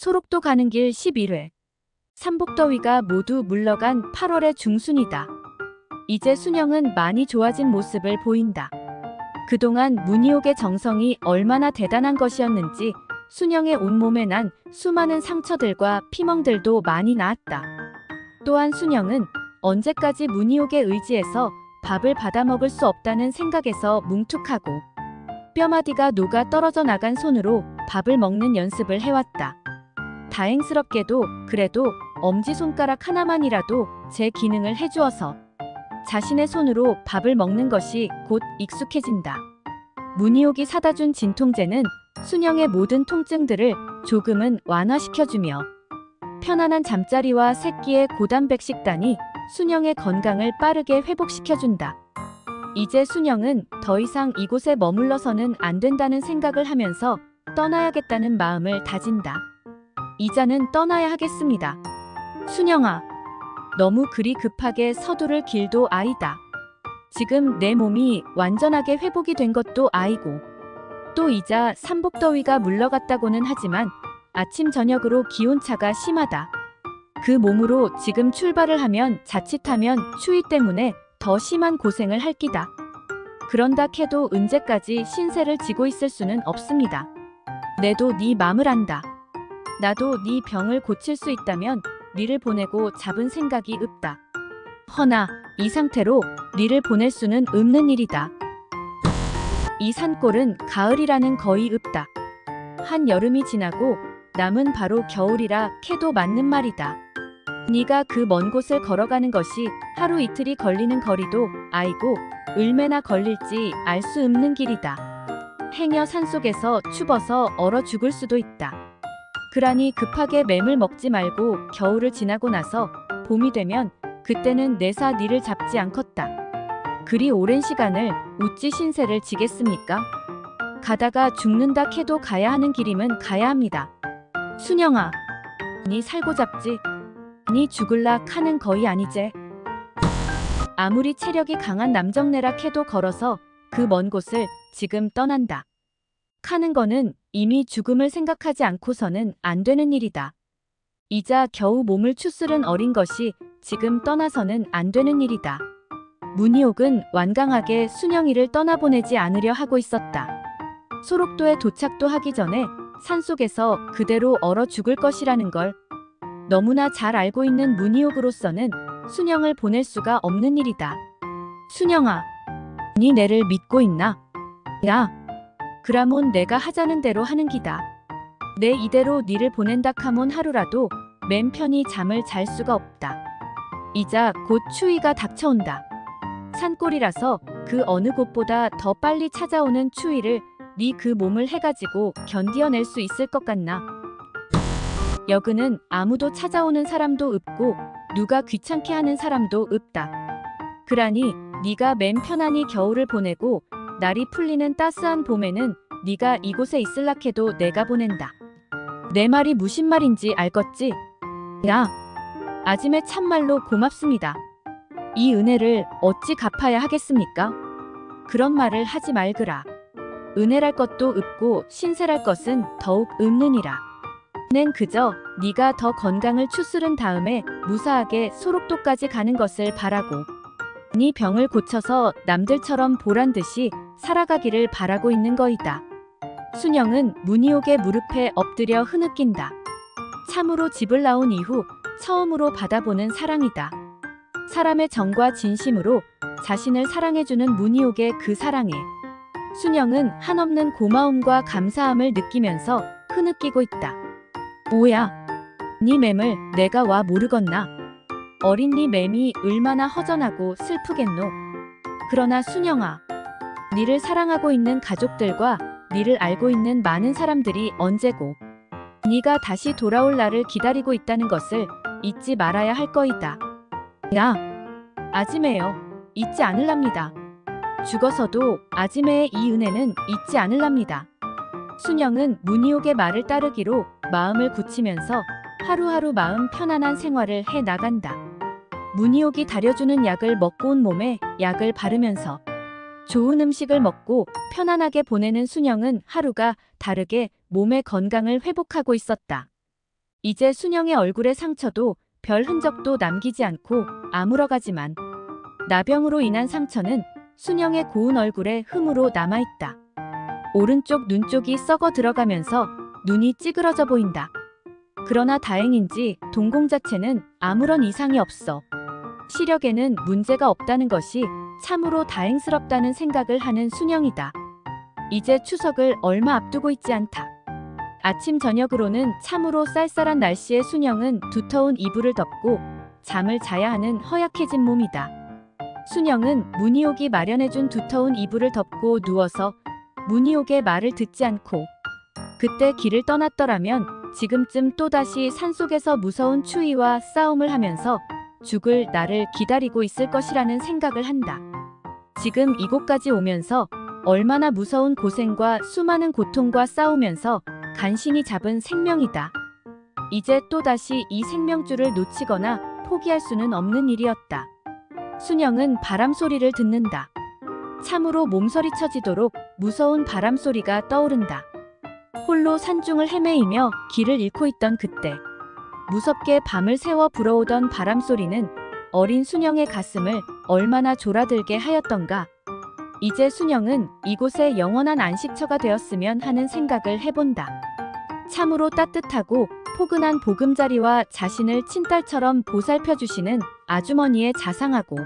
소록도 가는 길 11회. 삼복더위가 모두 물러간 8월의 중순이다. 이제 순영은 많이 좋아진 모습을 보인다. 그동안 문희옥의 정성이 얼마나 대단한 것이었는지 순영의 온몸에 난 수많은 상처들과 피멍들도 많이 나았다. 또한 순영은 언제까지 문희옥의 의지에서 밥을 받아먹을 수 없다는 생각에서 뭉툭하고 뼈마디가 녹아 떨어져 나간 손으로 밥을 먹는 연습을 해왔다. 다행스럽게도 그래도 엄지손가락 하나만이라도 제 기능을 해주어서 자신의 손으로 밥을 먹는 것이 곧 익숙해진다. 문희옥이 사다준 진통제는 순영의 모든 통증들을 조금은 완화시켜주며 편안한 잠자리와 새끼의 고단백 식단이 순영의 건강을 빠르게 회복시켜준다. 이제 순영은 더 이상 이곳에 머물러서는 안 된다는 생각을 하면서 떠나야겠다는 마음을 다진다. 이자는 떠나야 하겠습니다. 순영아, 너무 그리 급하게 서두를 길도 아니다. 지금 내 몸이 완전하게 회복이 된 것도 아이고 또 이자 삼복더위가 물러갔다고는 하지만 아침 저녁으로 기온차가 심하다. 그 몸으로 지금 출발을 하면 자칫하면 추위 때문에 더 심한 고생을 할 끼다. 그런다 해도 언제까지 신세를 지고 있을 수는 없습니다. 내도 네 맘을 안다. 나도 네 병을 고칠 수 있다면 니를 보내고 잡은 생각이 없다. 허나 이 상태로 니를 보낼 수는 없는 일이다. 이 산골은 가을이라는 거의 없다. 한 여름이 지나고 남은 바로 겨울이라 캐도 맞는 말이다. 네가 그 먼 곳을 걸어가는 것이 하루 이틀이 걸리는 거리도 아이고 얼마나 걸릴지 알 수 없는 길이다. 행여 산속에서 추워서 얼어 죽을 수도 있다. 그러니 급하게 맴을 먹지 말고 겨울을 지나고 나서 봄이 되면 그때는 내사 니를 잡지 않겠다. 그리 오랜 시간을 어찌 신세를 지겠습니까? 가다가 죽는다 해도 가야 하는 길임은 가야 합니다. 순영아, 니 살고 잡지? 니 죽을라 카는 거의 아니제. 아무리 체력이 강한 남정네라 해도 걸어서 그 먼 곳을 지금 떠난다. 카는 거는 이미 죽음을 생각하지 않고서는 안 되는 일이다. 이자 겨우 몸을 추스른 어린 것이 지금 떠나서는 안 되는 일이다. 문희옥은 완강하게 순영이를 떠나보내지 않으려 하고 있었다. 소록도에 도착도 하기 전에 산속에서 그대로 얼어 죽을 것이라는 걸 너무나 잘 알고 있는 문희옥으로서는 순영을 보낼 수가 없는 일이다. 순영아, 니 내를 믿고 있나? 야, 그라몬 내가 하자는 대로 하는 기다. 내 이대로 니를 보낸다 카몬 하루라도 맴 편히 잠을 잘 수가 없다. 이자 곧 추위가 닥쳐온다. 산골이라서 그 어느 곳보다 더 빨리 찾아오는 추위를 네 그 몸을 해가지고 견디어낼 수 있을 것 같나? 여그는 아무도 찾아오는 사람도 없고 누가 귀찮게 하는 사람도 없다. 그러니 네가 맨 편안히 겨울을 보내고 날이 풀리는 따스한 봄에는 네가 이곳에 있을라 해도 내가 보낸다. 내 말이 무슨 말인지 알겠지? 야, 아짐에 참말로 고맙습니다. 이 은혜를 어찌 갚아야 하겠습니까? 그런 말을 하지 말거라. 은혜랄 것도 없고 신세랄 것은 더욱 없느니라. nen 그저 네가 더 건강을 추스른 다음에 무사하게 소록도까지 가는 것을 바라고 네 병을 고쳐서 남들처럼 보란듯이 살아가기를 바라고 있는 거이다. 순영은 문희옥의 무릎에 엎드려 흐느낀다. 참으로 집을 나온 이후 처음으로 받아보는 사랑이다. 사람의 정과 진심으로 자신을 사랑해주는 문희옥의 그 사랑에 순영은 한없는 고마움과 감사함을 느끼면서 흐느끼고 있다. 오야, 네 맴을 내가 와 모르겠나? 어린 네 맴이 얼마나 허전하고 슬프겠노. 그러나 순영아, 니를 사랑하고 있는 가족들과 니를 알고 있는 많은 사람들이 언제고 니가 다시 돌아올 날을 기다리고 있다는 것을 잊지 말아야 할 거이다. 야, 아지매여, 잊지 않을랍니다. 죽어서도 아지매의 이 은혜는 잊지 않을랍니다. 순영은 문희옥의 말을 따르기로 마음을 굳히면서 하루하루 마음 편안한 생활을 해 나간다. 문희옥이 다려주는 약을 먹고 온 몸에 약을 바르면서 좋은 음식을 먹고 편안하게 보내는 순영은 하루가 다르게 몸의 건강을 회복하고 있었다. 이제 순영의 얼굴에 상처도 별 흔적도 남기지 않고 아물어가지만 나병으로 인한 상처는 순영의 고운 얼굴에 흠으로 남아있다. 오른쪽 눈 쪽이 썩어 들어가면서 눈이 찌그러져 보인다. 그러나 다행인지 동공 자체는 아무런 이상이 없어. 시력에는 문제가 없다는 것이 참으로 다행스럽다는 생각을 하는 순영이다. 이제 추석을 얼마 앞두고 있지 않다. 아침 저녁으로는 참으로 쌀쌀한 날씨에 순영은 두터운 이불을 덮고 잠을 자야 하는 허약해진 몸이다. 순영은 문희옥이 마련해준 두터운 이불을 덮고 누워서 문희옥의 말을 듣지 않고 그때 길을 떠났더라면 지금쯤 또다시 산속에서 무서운 추위와 싸움을 하면서 죽을 나를 기다리고 있을 것이라는 생각을 한다. 지금 이곳까지 오면서 얼마나 무서운 고생과 수많은 고통과 싸우면서 간신히 잡은 생명이다. 이제 또다시 이 생명줄을 놓치거나 포기할 수는 없는 일이었다. 순영은 바람 소리를 듣는다. 참으로 몸서리 쳐지도록 무서운 바람 소리가 떠오른다. 홀로 산중을 헤매이며 길을 잃고 있던 그때 무섭게 밤을 새워 불어오던 바람 소리는 어린 순영의 가슴을 얼마나 졸아들게 하였던가. 이제 순영은 이곳에 영원한 안식처가 되었으면 하는 생각을 해본다. 참으로 따뜻하고 포근한 보금자리와 자신을 친딸처럼 보살펴주시는 아주머니의 자상하고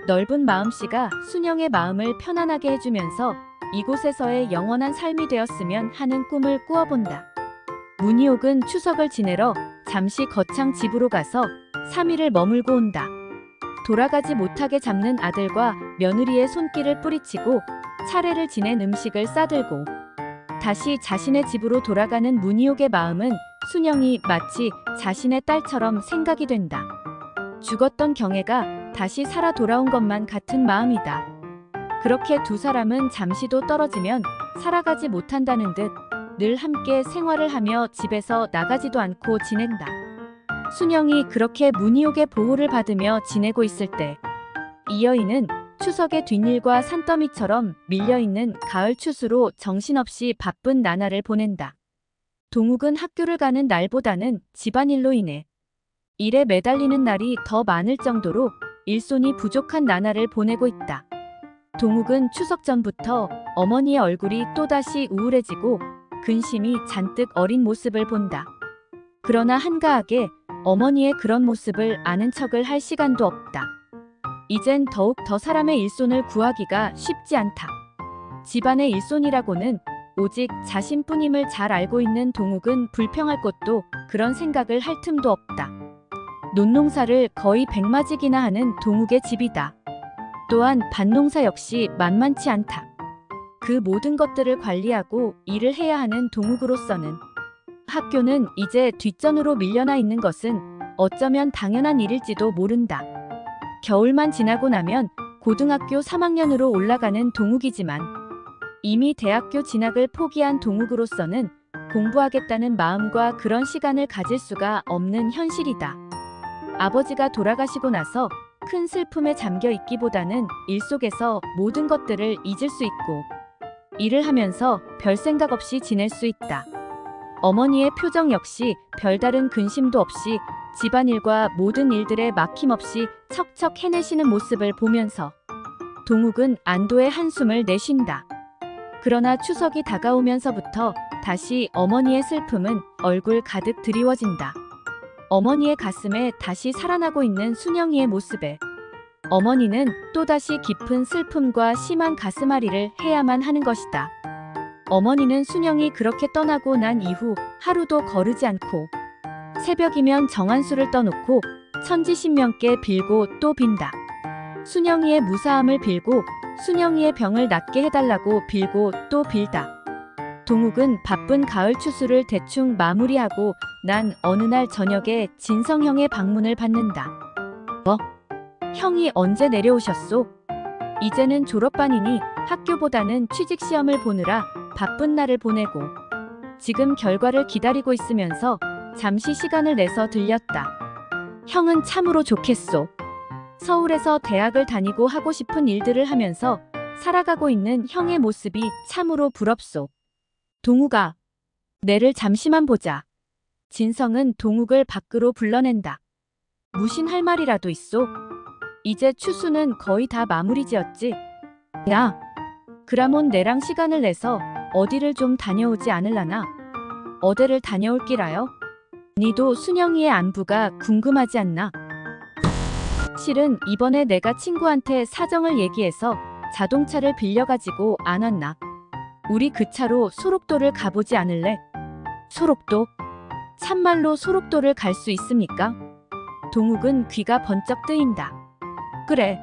넓은 마음씨가 순영의 마음을 편안하게 해주면서 이곳에서의 영원한 삶이 되었으면 하는 꿈을 꾸어본다. 문희옥은 추석을 지내러 잠시 거창 집으로 가서 3일을 머물고 온다. 돌아가지 못하게 잡는 아들과 며느리의 손길을 뿌리치고 차례를 지낸 음식을 싸들고 다시 자신의 집으로 돌아가는 문희옥의 마음은 순영이 마치 자신의 딸처럼 생각이 된다. 죽었던 경애가 다시 살아 돌아온 것만 같은 마음이다. 그렇게 두 사람은 잠시도 떨어지면 살아가지 못한다는 듯 늘 함께 생활을 하며 집에서 나가지도 않고 지낸다. 순영이 그렇게 문희옥의 보호를 받으며 지내고 있을 때 이 여인은 추석의 뒷일과 산더미처럼 밀려있는 가을 추수로 정신없이 바쁜 나날을 보낸다. 동욱은 학교를 가는 날보다는 집안일로 인해 일에 매달리는 날이 더 많을 정도로 일손이 부족한 나날을 보내고 있다. 동욱은 추석 전부터 어머니의 얼굴이 또다시 우울해지고 근심이 잔뜩 어린 모습을 본다. 그러나 한가하게 어머니의 그런 모습을 아는 척을 할 시간도 없다. 이젠 더욱 더 사람의 일손을 구하기가 쉽지 않다. 집안의 일손이라고는 오직 자신뿐임을 잘 알고 있는 동욱은 불평할 것도 그런 생각을 할 틈도 없다. 논농사를 거의 100마직이나 하는 동욱의 집이다. 또한 밭농사 역시 만만치 않다. 그 모든 것들을 관리하고 일을 해야 하는 동욱으로서는 학교는 이제 뒷전으로 밀려나 있는 것은 어쩌면 당연한 일일지도 모른다. 겨울만 지나고 나면 고등학교 3학년으로 올라가는 동욱이지만 이미 대학교 진학을 포기한 동욱으로서는 공부하겠다는 마음과 그런 시간을 가질 수가 없는 현실이다. 아버지가 돌아가시고 나서 큰 슬픔에 잠겨 있기보다는 일 속에서 모든 것들을 잊을 수 있고 일을 하면서 별 생각 없이 지낼 수 있다. 어머니의 표정 역시 별다른 근심도 없이 집안일과 모든 일들에 막힘없이 척척 해내시는 모습을 보면서 동욱은 안도의 한숨을 내쉰다. 그러나 추석이 다가오면서부터 다시 어머니의 슬픔은 얼굴 가득 드리워진다. 어머니의 가슴에 다시 살아나고 있는 순영이의 모습에 어머니는 또다시 깊은 슬픔과 심한 가슴앓이를 해야만 하는 것이다. 어머니는 순영이 그렇게 떠나고 난 이후 하루도 거르지 않고 새벽이면 정한수를 떠놓고 천지신명께 빌고 또 빈다. 순영이의 무사함을 빌고 순영이의 병을 낫게 해달라고 빌고 또 빌다. 동욱은 바쁜 가을 추수를 대충 마무리하고 난 어느 날 저녁에 진성형의 방문을 받는다. 형이 언제 내려오셨소? 이제는 졸업반이니 학교보다는 취직시험을 보느라 바쁜 날을 보내고 지금 결과를 기다리고 있으면서 잠시 시간을 내서 들렸다. 형은 참으로 좋겠소. 서울에서 대학을 다니고 하고 싶은 일들을 하면서 살아가고 있는 형의 모습이 참으로 부럽소. 동욱아, 내를 잠시만 보자. 진성은 동욱을 밖으로 불러낸다. 무신할 말이라도 있소? 이제 추수는 거의 다 마무리 지었지? 야, 그라몬 내랑 시간을 내서 어디를 좀 다녀오지 않을라나? 어디를 다녀올 기라요? 니도 순영이의 안부가 궁금하지 않나? 실은 이번에 내가 친구한테 사정을 얘기해서 자동차를 빌려가지고 안 왔나? 우리 그 차로 소록도를 가보지 않을래? 소록도? 참말로 소록도를 갈 수 있습니까? 동욱은 귀가 번쩍 뜨인다. 그래.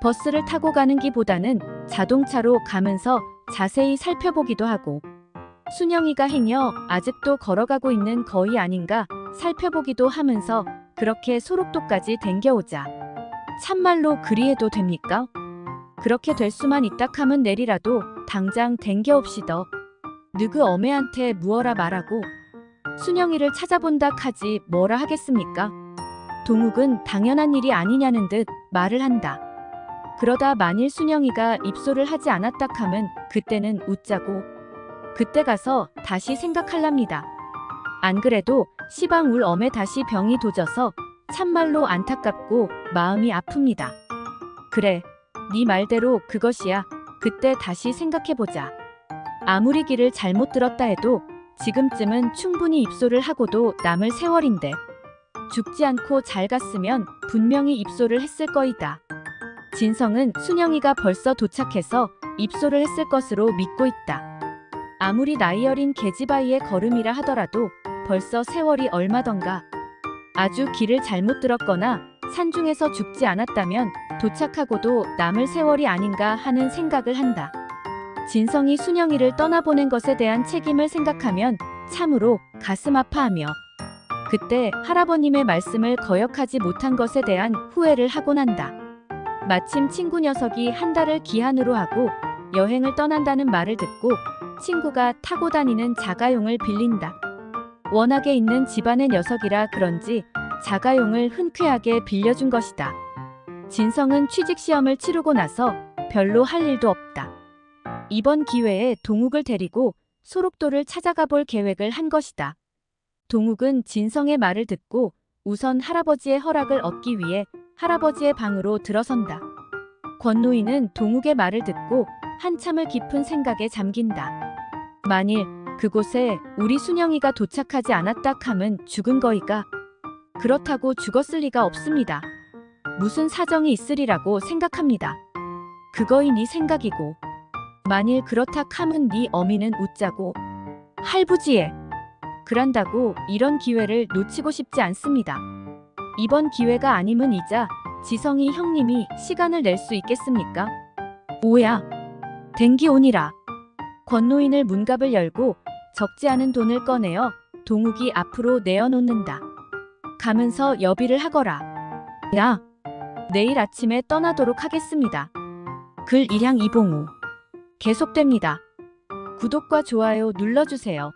버스를 타고 가는 기보다는 자동차로 가면서 자세히 살펴보기도 하고 순영이가 행여 아직도 걸어가고 있는 거위 아닌가 살펴보기도 하면서 그렇게 소록도까지 댕겨오자. 참말로 그리해도 됩니까? 그렇게 될 수만 있다 하면 내리라도 당장 댕겨옵시더. 느그 어매한테 무어라 말하고 순영이를 찾아본다 하지 뭐라 하겠습니까? 동욱은 당연한 일이 아니냐는 듯 말을 한다. 그러다 만일 순영이가 입소를 하지 않았다 하면 그때는 웃자고 그때 가서 다시 생각할랍니다. 안 그래도 시방 울 엄에 다시 병이 도져서 참말로 안타깝고 마음이 아픕니다. 그래, 네 말대로 그것이야. 그때 다시 생각해보자. 아무리 길을 잘못 들었다 해도 지금쯤은 충분히 입소를 하고도 남을 세월인데 죽지 않고 잘 갔으면 분명히 입소를 했을 거이다. 진성은 순영이가 벌써 도착해서 입소를 했을 것으로 믿고 있다. 아무리 나이 어린 계집아이의 걸음이라 하더라도 벌써 세월이 얼마던가. 아주 길을 잘못 들었거나 산중에서 죽지 않았다면 도착하고도 남을 세월이 아닌가 하는 생각을 한다. 진성이 순영이를 떠나보낸 것에 대한 책임을 생각하면 참으로 가슴 아파하며 그때 할아버님의 말씀을 거역하지 못한 것에 대한 후회를 하곤 한다. 마침 친구 녀석이 한 달을 기한으로 하고 여행을 떠난다는 말을 듣고 친구가 타고 다니는 자가용을 빌린다. 워낙에 있는 집안의 녀석이라 그런지 자가용을 흔쾌하게 빌려준 것이다. 진성은 취직시험을 치르고 나서 별로 할 일도 없다. 이번 기회에 동욱을 데리고 소록도를 찾아가 볼 계획을 한 것이다. 동욱은 진성의 말을 듣고 우선 할아버지의 허락을 얻기 위해 할아버지의 방으로 들어선다. 권노인은 동욱의 말을 듣고 한참을 깊은 생각에 잠긴다. 만일 그곳에 우리 순영이가 도착하지 않았다 하면 죽은 거이가? 그렇다고 죽었을 리가 없습니다. 무슨 사정이 있으리라고 생각합니다. 그거이 네 생각이고 만일 그렇다 하면 네 어미는 웃자고 할부지에 그란다고 이런 기회를 놓치고 싶지 않습니다. 이번 기회가 아니면 이자 지성이 형님이 시간을 낼 수 있겠습니까? 오야 댕기 오니라. 권노인을 문갑을 열고 적지 않은 돈을 꺼내어 동욱이 앞으로 내어놓는다. 가면서 여비를 하거라. 야, 내일 아침에 떠나도록 하겠습니다. 글 일향 이봉우. 계속됩니다. 구독과 좋아요 눌러주세요.